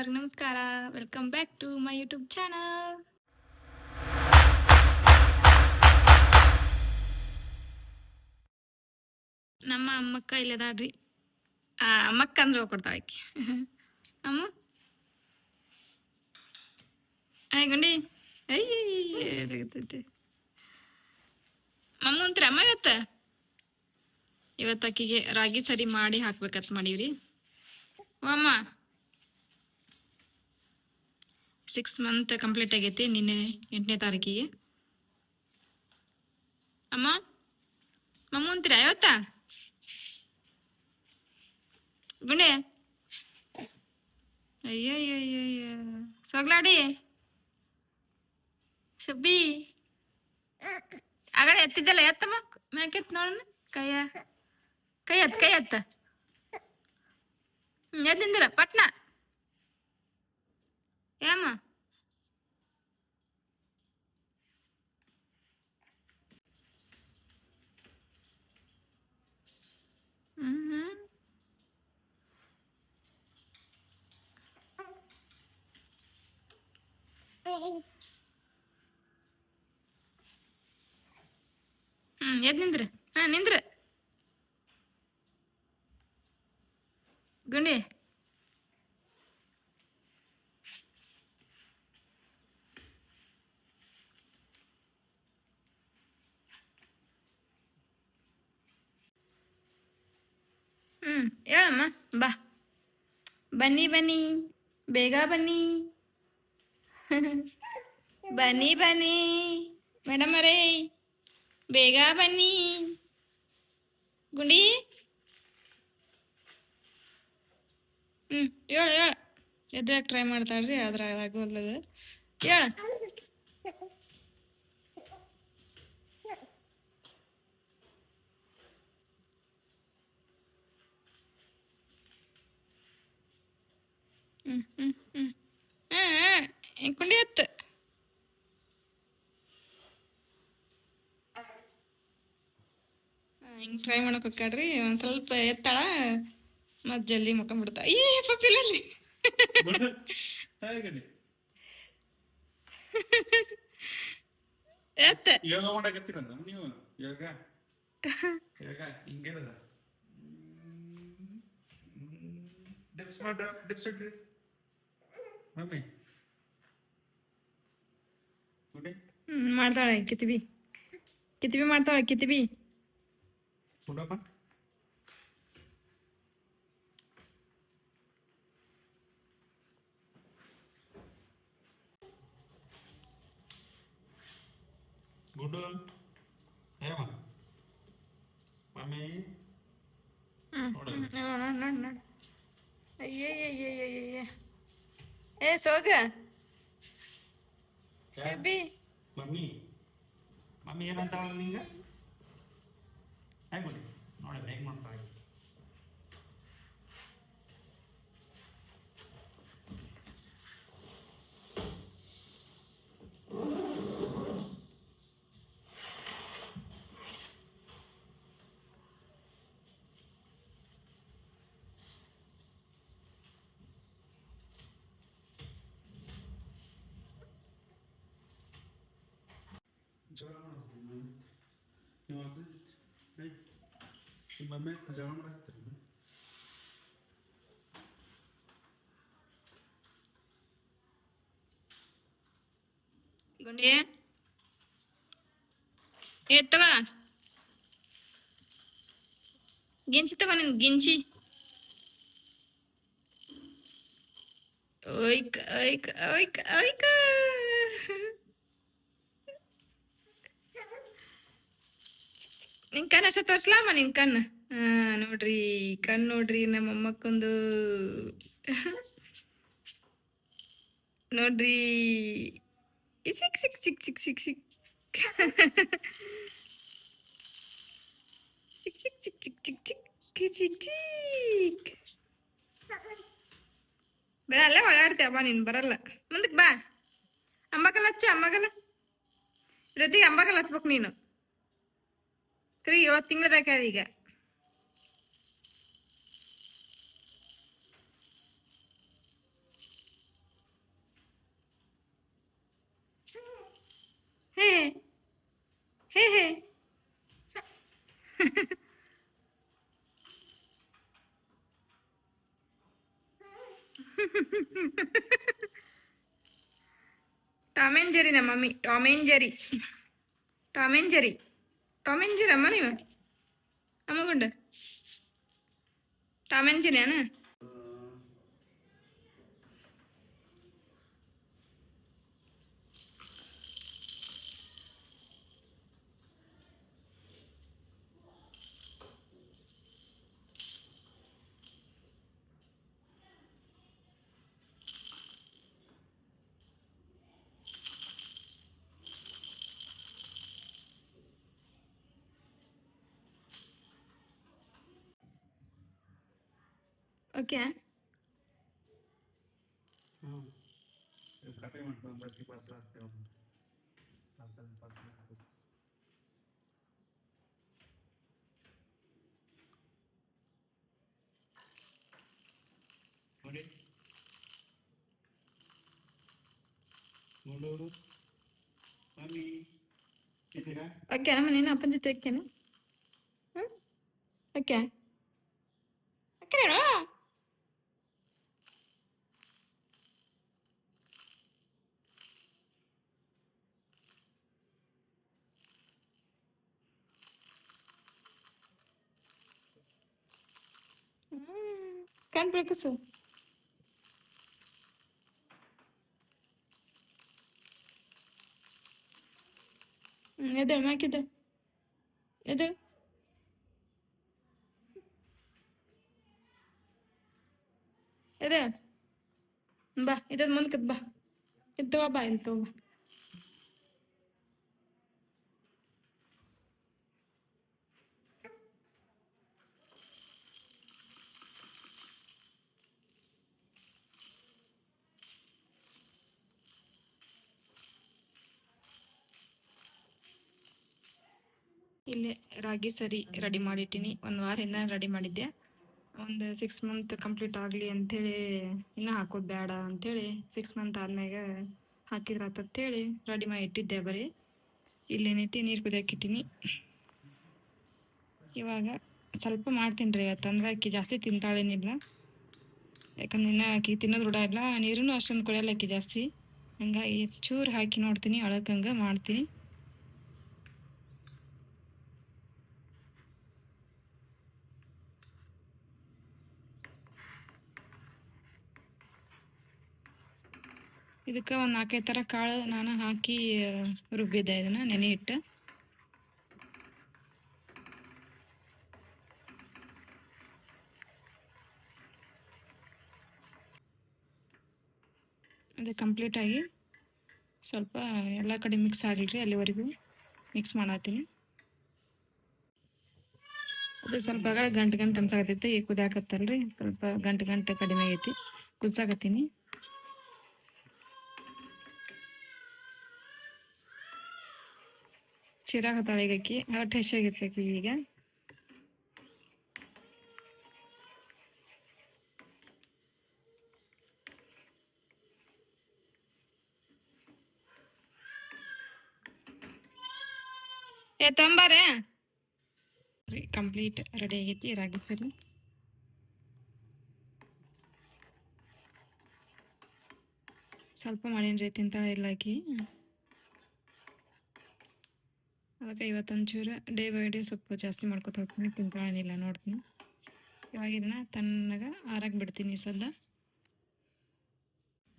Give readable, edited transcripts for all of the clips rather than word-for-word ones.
ಎಲ್ಲರಿಗೂ ನಮಸ್ಕಾರ. Welcome back to my YouTube channel. ನಮ್ಮ ಅಮ್ಮಕ್ಕ ಇಲ್ಲದಾಡ್ರಿ. ಅಮ್ಮಕ್ಕ ಅಂದ್ರೆ ಹೋಗ್ಕೊಡ್ತಾವ ಆಕಿ. ಅಮ್ಮ ಆಯ್ ಗುಂಡಿ ಅಯ್ಯ ಮಮ್ಮ ಅಂತೀರ ಅಮ್ಮ ಇವತ್ತು ಅಕ್ಕಿಗೆ ರಾಗಿ ಸರಿ ಮಾಡಿ ಹಾಕ್ಬೇಕತ್ ಮಾಡೀವ್ರಿ. ಅಮ್ಮ 6 ಮಂತ್ ಕಂಪ್ಲೀಟ್ ಆಗೈತಿ ನಿನ್ನೆ 8ನೇ ತಾರೀಕಿಗೆ. ಅಮ್ಮ ಮಮ್ಮ ಅಂತೀರ ಇವತ್ತ ಗುಂಡೆ ಅಯ್ಯಯ್ಯಯ್ಯಯ್ಯ ಸೊಗ್ಲಾಡಿ ಶಬ್ಬಿ ಆಗಡೆ ಎತ್ತಿದ್ದಲ್ಲ ಎತ್ತಮ್ಮ ಮ್ಯಾಕೆತ್ ನೋಡೋಣ ಕೈ ಎತ್ತ ಎದ್ದಿಂದಿರ ಪಟ್ನ ಏಮ್ಮ ಎದ್ ನಿಂದ್ರ ನಿಂದ್ರ ಗುಂಡಿ ಹೇಳಮ್ಮ ಬಾ ಬನ್ನಿ ಬೇಗ ಬನ್ನಿ ಬನ್ನಿ ಮೇಡಮ್ ಅವರೇ ಬೇಗ ಬನ್ನಿ ಗುಂಡಿ ಹೇಳ ಎದ್ರಾಗ ಟ್ರೈ ಮಾಡ್ತಾಳ್ರಿ ಆದ್ರೆ ಆಗೋಲ್ಲದ ಹೇಳ ಕುಂಡಿ ಎತ್ತು ಹಿಂಗೆ ಟ್ರೈ ಮಾಡಕ್ ಹೋಗ್ಯಾಡ್ರಿ ಒಂದ್ ಸ್ವಲ್ಪ ಎತ್ತಾಳ ಮತ್ ಜಲ್ದಿ ಮಕ್ಕೊಂಡ್ಬಿಡ್ತಾ ಏ ಪಪ್ಪಿಲ್ಲರಿ ಎತ್ತ ಯೋಗ ಮಾಡಕತ್ತೀರ ನೀವು ಯೋಗ ಯೋಗ ಹಿಂಗೇನದ ಡಿಪ್ಸ್ ಮಾಡ್ರಿ ಡಿಪ್ಸ್ ಇಡ್ರಿ ಮಮ್ಮಿ ನೋಡಿ ಮಾಡ್ತಾಳೆ ಕಿತಿಬಿ ಮಾಡ್ತಾಳೆ ಕಿತಿಬಿ ಸುಡಪ್ಪ ಗುಡ್ ಏಮ ಮಮ್ಮಿ ನೋಡ್ ಅಯ್ಯಯ್ಯಯ್ಯಯ್ಯಯ್ಯ ಏ ಸೋಗ ಶಬ್ಬಿ ಮಮ್ಮಿ ಏನಂತಾಳ ನಿಂಗ ಹೇಗೆ ನೋಡಿ ಹೇಗೆ ಮಾಡ್ತಾಳೆ ಜಗಳ ಮಾಡೋದು ಮಮ್ಮಿ ಜಗಳ ಮಾಡಾಕ್ತೀರಿ ಗುಂಡಿ ತಗ ಗಿಂಚಿ ತಗೋ ನಿನ್ ಗಿಂಚಿ ಓಯ್ಕ ಓಯ್ಕ ಓಯ್ಕ ಓಯ್ಕ ನಿನ್ ಕಣ್ಣು ಅಷ್ಟ ತೋರ್ಸ್ಲಾಮ ನಿನ್ ಕಣ್ಣು ನೋಡ್ರಿ ಕಣ್ಣು ನೋಡ್ರಿ ನಮ್ಮ ಅಮ್ಮಕ್ಕೊಂದು ನೋಡ್ರಿ ಸಿಕ್ ಸಿಕ್ ಸಿಕ್ ಸಿಕ್ ಸಿಕ್ ಸಿಕ್ ಚಿಕ್ ಚಿಕ್ ಚಿಕ್ ಚಿಕ್ ಚಿಕ್ ಚಿಕ್ ಚಿಕ್ ಚಿಕ್ ಬರಲ್ಲ ಹೊಳಾಡ್ತೇವ ಬಾ ನೀನು ಬರಲ್ಲ ಮುಂದಕ್ಕೆ ಬಾ ಅಂಬಕಲ್ಲ ಹಚ್ಚ ಅಮ್ಮಗಲ್ಲ ರತಿಗೆ ಅಂಬಕಲ್ಲ ಹಚ್ಬೇಕು ನೀನು ಸರಿ 7 ತಿಂಗಳದಾಕ ಈಗ ಟಾಮ್ ಆ್ಯಂಡ್ ಜೆರಿ ನಮ್ಮ mummy. Tom and Jerry, Tom and Jerry, Tom and Jerry ಅಮ್ಮ ನೀವು ಅಮ್ಮಗುಂಡ ಟಾಮ್ ಆ್ಯಂಡ್ ಜೆರಿ ಅಣ್ಣ. ಓಕೆ ಕತೆ ಮಾಡ್ಕೊಂಡು ಬಸ್ಸಿಗೆ ಪಾಸ್ ಆಗ್ತೇವೆ ಪಾಸ್ ನೋಡಿ ನೋಡೋರು ಮಮ್ಮಿ ಇದ್ದೀರಾ? ಓಕೆ ಅಮ್ಮ, ನೀನು ಅಪ್ಪನ ಜೊತೆ ಓಕೆನಾ? ಹ್ಞೂ ಓಕೆ ಓಕೆನಾ? ಕಣ್ ಬೆಳಕಿಸು. ಎದ್ದೇಳು, ಮ್ಯಾಕಿದ್ದೇಳು, ಎದ್ದೇಳು. ಎದ್ದೇಳು, ಬಾ ಇದ್ ಮುಂದಕ್ಕೆ ಬಾ, ಇದು ತಗೋ ಬಾ, ಇದು ತಗೋ ಬಾ. ಇಲ್ಲೇ ರಾಗಿ ಸರಿ ರೆಡಿ ಮಾಡಿಟ್ಟಿನಿ. ಒಂದು ವಾರದಿಂದ ರೆಡಿ ಮಾಡಿದ್ದೆ. ಒಂದು 6 ಮಂತ್ ಕಂಪ್ಲೀಟ್ ಆಗಲಿ ಅಂಥೇಳಿ, ಇನ್ನೂ ಹಾಕೋದು ಬೇಡ ಅಂಥೇಳಿ 6 ಮಂತ್ ಆದ್ಮ್ಯಾಗ ಹಾಕಿದ್ರೆ ಆತಂತೇಳಿ ರೆಡಿ ಮಾಡಿ ಇಟ್ಟಿದ್ದೆ. ಬರೀ ಇಲ್ಲೇನೈತಿ ನೀರು ಕುದಿಯಾಕಿಟ್ಟಿನಿ. ಇವಾಗ ಸ್ವಲ್ಪ ಮಾಡ್ತೀನಿ ರೀ ಇವತ್ತಂದ್ರೆ ಅಕ್ಕಿ ಜಾಸ್ತಿ ತಿಂತಾಳೇನಿಲ್ಲ. ಯಾಕಂದ್ರೆ ಇನ್ನು ಅಕ್ಕಿ ತಿನ್ನೋದು ರೂಢ ಇಲ್ಲ, ನೀರನ್ನು ಅಷ್ಟೊಂದು ಕುಡಿಯಲ್ಲ ಅಕ್ಕಿ ಜಾಸ್ತಿ. ಹಂಗಾಗಿ ಚೂರು ಹಾಕಿ ನೋಡ್ತೀನಿ, ಅಳಕಂಗೆ ಮಾಡ್ತೀನಿ. ಇದಕ್ಕೆ ಒಂದು 4-5 ಥರ ಕಾಳು ನಾನು ಹಾಕಿ ರುಬ್ಬಿದ್ದೆ, ಇದನ್ನು ನೆನೆ ಇಟ್ಟು. ಅದು ಕಂಪ್ಲೀಟಾಗಿ ಸ್ವಲ್ಪ ಎಲ್ಲ ಕಡೆ ಮಿಕ್ಸ್ ಆಗಿಲ್ರಿ, ಅಲ್ಲಿವರೆಗೂ ಮಿಕ್ಸ್ ಮಾಡತ್ತೀನಿ. ಅದು ಸ್ವಲ್ಪ ಗಂಟು ಅನ್ಸಾಕತ್ತೈತಿ. ಈಗ ಕುದಿಯಾಕತ್ತಲ್ರಿ, ಸ್ವಲ್ಪ ಗಂಟು ಕಡಿಮೆ ಆಗೈತಿ, ಕುದಿಸಾಕತ್ತೀನಿ. ಚಿರಾಕತ್ತಾಳೆ ಈಗ ಅಕ್ಕಿ, ಹೊಟ್ಟೆ ಹಸಿಯಾಗಿರ್ತೈತಿ ಈಗ. ತೊಂಬಾರೆ ಕಂಪ್ಲೀಟ್ ರೆಡಿ ಆಗೈತಿ ರಾಗಿ ಸರಿ. ಸ್ವಲ್ಪ ಮಾಡೀನಿ ತಿಂತಾಳೆ ಇಲ್ಲ ಆಕಿ, ಅದಕ್ಕೆ ಇವತ್ತೊಂಚೂರು ಡೇ ಬೈ ಡೇ ಸ್ವಲ್ಪ ಜಾಸ್ತಿ ಮಾಡ್ಕೊತ ಹೋಗ್ತೀನಿ. ತಿಂತಾಳೇನಿಲ್ಲ ನೋಡ್ತೀನಿ. ಇವಾಗ ಇದನ್ನ ತಣ್ಣಗೆ ಆರಾಕ್ ಬಿಡ್ತೀನಿ ಸದ್ದ.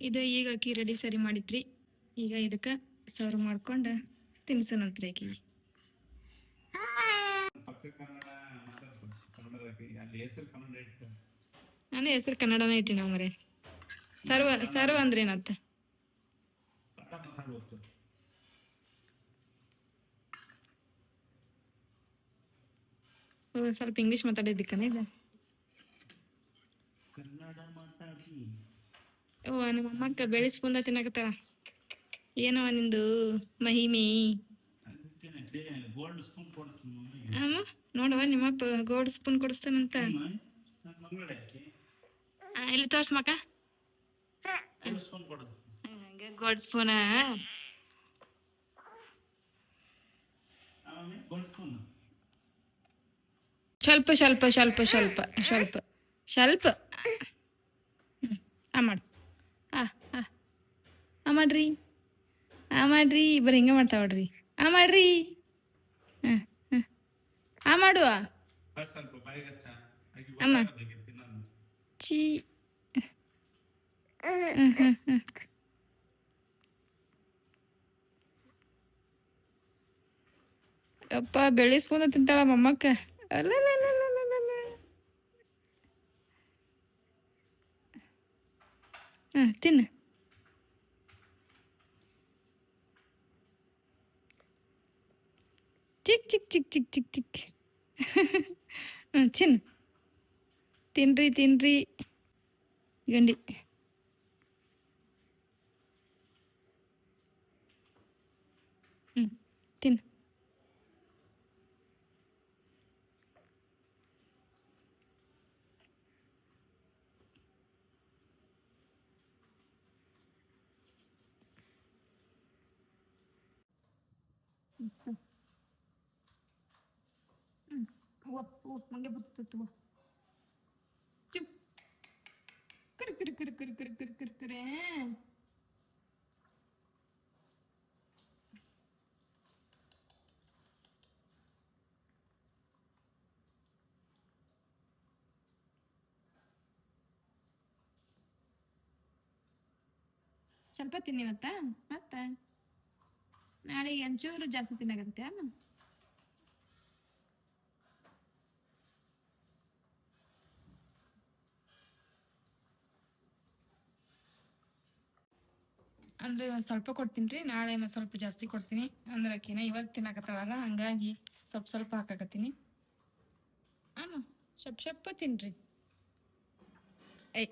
ಇದು ಈಗ ಅಕ್ಕಿ ರೆಡಿ ಸರಿ ಮಾಡಿದ್ರಿ. ಈಗ ಇದಕ್ಕೆ ಸರ್ವ್ ಮಾಡ್ಕೊಂಡು ತಿನ್ಸೋಣಂತ್ರಿ ಆಕಿಗೆ. ನಾನು ಹೆಸರು ಕನ್ನಡನೇ ಇಟ್ಟಿನ ಮರೆ. ಸರ್ವ್ ಅಂದ್ರೆ ಏನತ್ತ? ಸ್ವಲ್ಪ ಇಂಗ್ಲೀಷ್ ಮಾತಾಡಿದ್ದಕ್ಕನೇ ಇದೆ. ಓ ನಮ್ಮ ಅಮ್ಮಕ್ಕ ಬೆಳಿ ಸ್ಪೂನ್ದ ತಿನ್ನಕತ್ತಾಳ. ಏನವ ನಿಂದು ಮಹಿಮೆ? ಅಮ್ಮ ನೋಡವ, ನಿಮ್ಮಪ್ಪ ಗೋಲ್ಡ್ ಸ್ಪೂನ್ ಕೊಡಿಸ್ತಾನಂತ. ಇಲ್ಲಿ ತೋರ್ಸ್ಮಕ್ಕ, ಗೋಲ್ಡ್ ಸ್ಪೂನ. ಸ್ವಲ್ಪ ಸ್ವಲ್ಪ ಸ್ವಲ್ಪ ಸ್ವಲ್ಪ ಸ್ವಲ್ಪ ಸ್ವಲ್ಪ ಮಾಡು ಮಾಡ್ರಿ ಮಾಡ್ರಿ ಬರೀ ಹಿಂಗೆ ಮಾಡ್ತಾವಡ್ರಿ ಮಾಡ್ರಿ ಹಾಂ ಹಾಂ ಮಾಡುವ ಸ್ವಲ್ಪ ಬಾಯಿಗೆ ಹಚ್ಚ ಆಗಿ ಅಮ್ಮ ಗೊತ್ತಾಗಬೇಕಿತ್ತು ಇನ್ನೊಂದು ಚೀ ಅಪ್ಪ ಬೆಳೆಸ್ಕೊಂಡ ತಿಂತಾಳ ಮೊಮ್ಮಕ್ಕ ಅಲ್ಲ ತಿನ್ನು ಚಿಕ್ ಚಿಕ್ ಚಿಕ್ ಚಿಕ್ ಚಿಕ್ ಚಿಕ್ ತಿನ್ನು ತಿನ್ರಿ ಗಂಡಿ ತಿನ್ನು ಮಂಗೆ ಬರ್ತತ್ತು ಚುಪ್ ಕರೆ ಸ್ವಲ್ಪ ತಿನ್ನಿವತ್ತ ಮತ್ತೆ ನಾಳೆಗೆ ಒಂಚೂರು ಜಾಸ್ತಿ ತಿನ್ನಾಗತ್ತೆ ಅಮ್ಮ ಅಂದರೆ ಸ್ವಲ್ಪ ಕೊಡ್ತೀನಿ ರೀ ನಾಳೆ ಸ್ವಲ್ಪ ಜಾಸ್ತಿ ಕೊಡ್ತೀನಿ ಅಂದ್ರೆ ಆಕಿನ ಇವತ್ತು ತಿನ್ನಕತ್ತಾಳಲ್ಲ ಹಂಗಾಗಿ ಸ್ವಲ್ಪ ಹಾಕಾಕತ್ತೀನಿ ಅಮ್ಮ ಸ್ವಲ್ಪ ತಿನ್ರಿ ಐ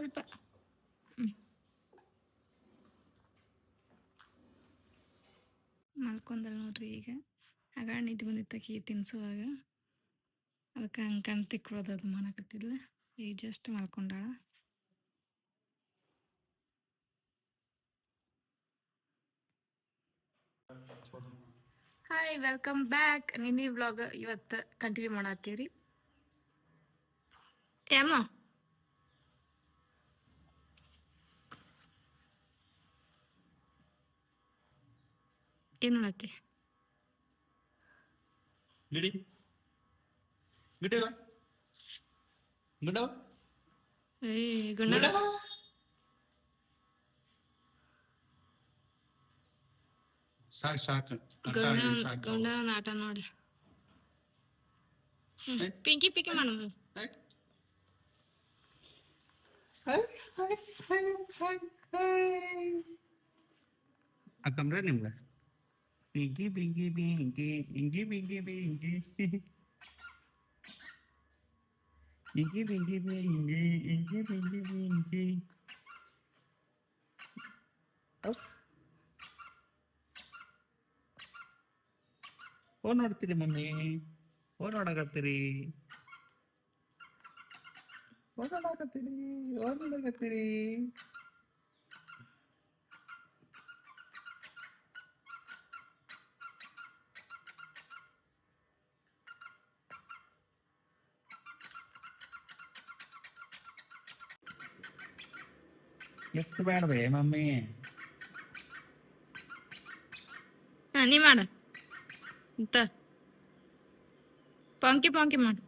ಸ್ವಲ್ಪ ಮಲ್ಕೊಂಡಲ್ ನೋಡ್ರಿ ಈಗ ಆಗ ನಿದ್ದೆ ಬಂದಿತ್ತಕಿ ತಿನ್ಸುವಾಗ ಅದಕ್ಕೆ ಹಂಗೆ ಕಣ್ ತಿಕ್ಕೊಳ್ಳೋದು ಅದು ಮಾಡಕತ್ತಿದ್ಲ ಈಗ ಜಸ್ಟ್ ಮಲ್ಕೊಂಡಾಳ ಹಾಯ್ ವೆಲ್ಕಮ್ ಬ್ಯಾಕ್ ನಿನ್ನೆ ವ್ಲಾಗ್ ಇವತ್ತು ಕಂಟಿನ್ಯೂ ಮಾಡತ್ತೀವ್ರಿ ಏಮ್ಮ ಏನು ಮಾಡತ್ತಿ ಗಿಡಿ ಗಿಡವ ಗಿಡವ ಗುಣ ಸಾಕು ಗುಂಡ ಆಟ ನೋಡಿ ಪಿಂಕಿ ಮಾಡು ಅಕ್ಕಂದ್ರೆ ನಿಮ್ಗೆ ಪಿಂಕಿ ಫೋನ್ ನೋಡ್ತೀರಿ ಮಮ್ಮಿ ಫೋನ್ ನೋಡಕತ್ತೀರಿ ಎಷ್ಟು ಬೇಡವೇ ಮಮ್ಮಿ ನೀ ಮಾಡ ಪಾಂಕಿ ಮಾಡು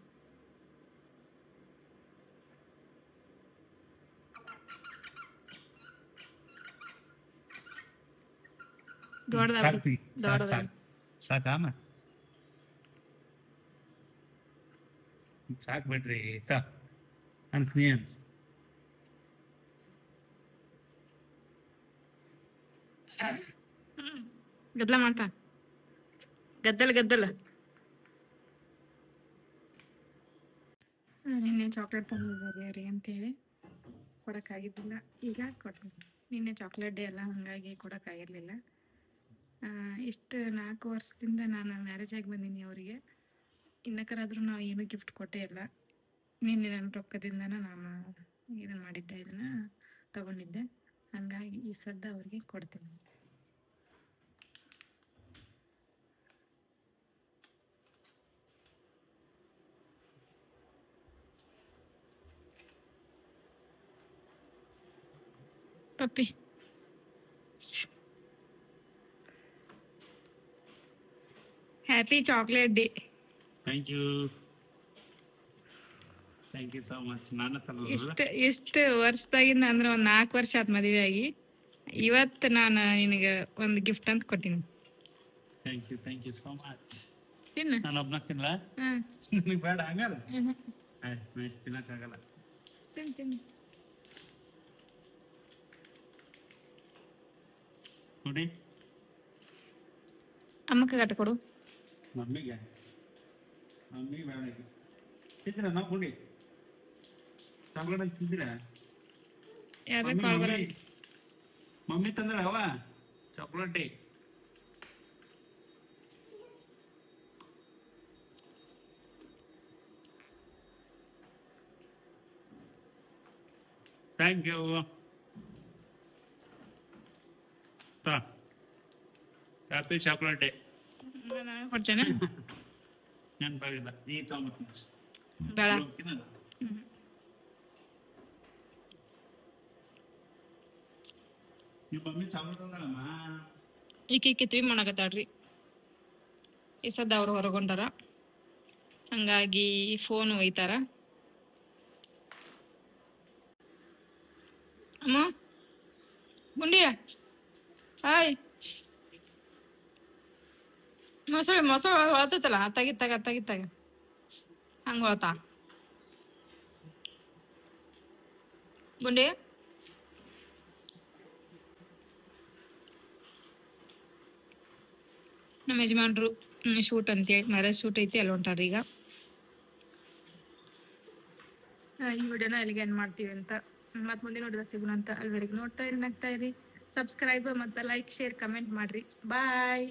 ಸಾಕಮ್ಮ ಸಾಕು ಬಿಡ್ರಿ ಅನ್ಸ್ನಿ ಗದ್ದಲ ಮಾಡ್ತಾ ಗದ್ದಲ ನಿನ್ನೆ ಚಾಕ್ಲೇಟ್ ತಂದಿದ್ದಾರೆ ಅಂತೇಳಿ ಕೊಡೋಕ್ಕಾಗಿದ್ದಿಲ್ಲ ಈಗ ಕೊಡ್ತೀನಿ ನಿನ್ನೆ ಚಾಕ್ಲೇಟ್ ಡೇ ಅಲ್ಲ ಹಾಗಾಗಿ ಕೊಡೋಕ್ಕಾಗಿರಲಿಲ್ಲ ಇಷ್ಟು 4 ವರ್ಷದಿಂದ ನಾನು ಮ್ಯಾರೇಜ್ ಆಗಿ ಬಂದೀನಿ ಅವರಿಗೆ ಇನ್ನಕ್ಕರಾದರೂ ನಾವು ಏನೂ ಗಿಫ್ಟ್ ಕೊಟ್ಟೇ ಇಲ್ಲ ನಿನ್ನೆ ನನ್ನ ರೊಕ್ಕದಿಂದನೇ ನಾನು ಇದನ್ನು ಮಾಡಿದ್ದೆ ಇದನ್ನು ತಗೊಂಡಿದ್ದೆ ಹಾಗಾಗಿ ಈ ಸದ್ದ ಅವ್ರಿಗೆ ಕೊಡ್ತೀನಿ ಪಪ್ಪಿ happy chocolate day. Thank you so much. ನಾನು ತರೋದು ಇಷ್ಟು ವರ್ಷದಾಗಿಂದ ಅಂದ್ರೆ ಒಂದು 4 ವರ್ಷ ಆತ್ ಮದುವೆ ಆಗಿ. ಇವತ್ತು ನಾನು ನಿನಗೆ ಒಂದು ಗಿಫ್ಟ್ ಅಂತ ಕೊಟ್ಟಿನಿ. Thank you so much. ತಿನ್ನು. ನಾನು ಒಬ್ಬನ ತಿನ್ನಲ್ಲ, ಹ್ಮ್ ನಿನಗೆ ಬೇಡ ಹಂಗಲ್ಲ. ಆಯ್ತು, ಇಷ್ಟು ತಿನ್ನಕ್ಕಾಗಲ್ಲ. ತಿನ್ನು. ನೋಡಿ, ಅಮ್ಮಕ್ಕ ಗಟ್ಟ ಕೊಡು. ಮಮ್ಮಿಗೆ ಬೇಡ. ತಿಂತೀರ ನಾವು ಕೊಡಿ ಚಾಕ್ಲೇಟ್ ತಿಂತೀರ? ಯಾವ್ದು ಕಾಲ್ ಬರಲ್ಲ. ಮಮ್ಮಿ ತಂದ್ರ ಅವ chocolate. Thank you. Happy chocolate day. ನಾನು ಕೊಡ್ತೇನೆ. ನೆನಪಾಗಿಲ್ಲ ಈ ತೊಗೊಂಬರ್ತೀನಿ. ಬೇಡ. ನಿಮ್ಮ ಮಮ್ಮಿ ಚಾಕ್ಲೇಟ್ ಅಂದಳಮ್ಮ. ಈಕಿ ಕಿತ್ವಿ ಮಾಡಕತ್ತಾಳ್ರಿ. ಈ ಸದ್ದ ಅವ್ರು ಹೊರಗೊಂಡಾರ, ಹಂಗಾಗಿ ಫೋನ್ ಒಯ್ತಾರ. ಅಮ್ಮ ಗುಂಡಿಯ ಹಾಯ್. ಮೊಸರು ಹೊಳತೈತಲ್ಲ, ತೆಗಿತಾಗ ಹಂಗ ಹೊಳತಾ ಗುಂಡಿ. ನಮ್ಮ ಯಜಮಾನ್ರು ಶೂಟ್ ಅಂತೇಳಿ ಮ್ಯಾರೇಜ್ ಶೂಟ್ ಐತಿ, ಅಲ್ಲಿ ಹೊಂಟಾರ ಈಗ. ಈ ವಿಡಿಯೋನ ಎಲ್ಲಿಗೆ ಏನ್ ಮಾಡ್ತೀವಿ ಅಂತ ಮತ್ತೆ ಮುಂದೆ ನೋಡಿದ ಸಿಗೋಣ ಅಂತ. ಅಲ್ಲಿವರೆಗೆ ನೋಡ್ತಾ ಇರಿ, ನಗ್ತಾ ಇರಿ, ಸಬ್ಸ್ಕ್ರೈಬ್ ಮತ್ತು ಲೈಕ್, ಶೇರ್, ಕಮೆಂಟ್ ಮಾಡ್ರಿ. ಬಾಯ್.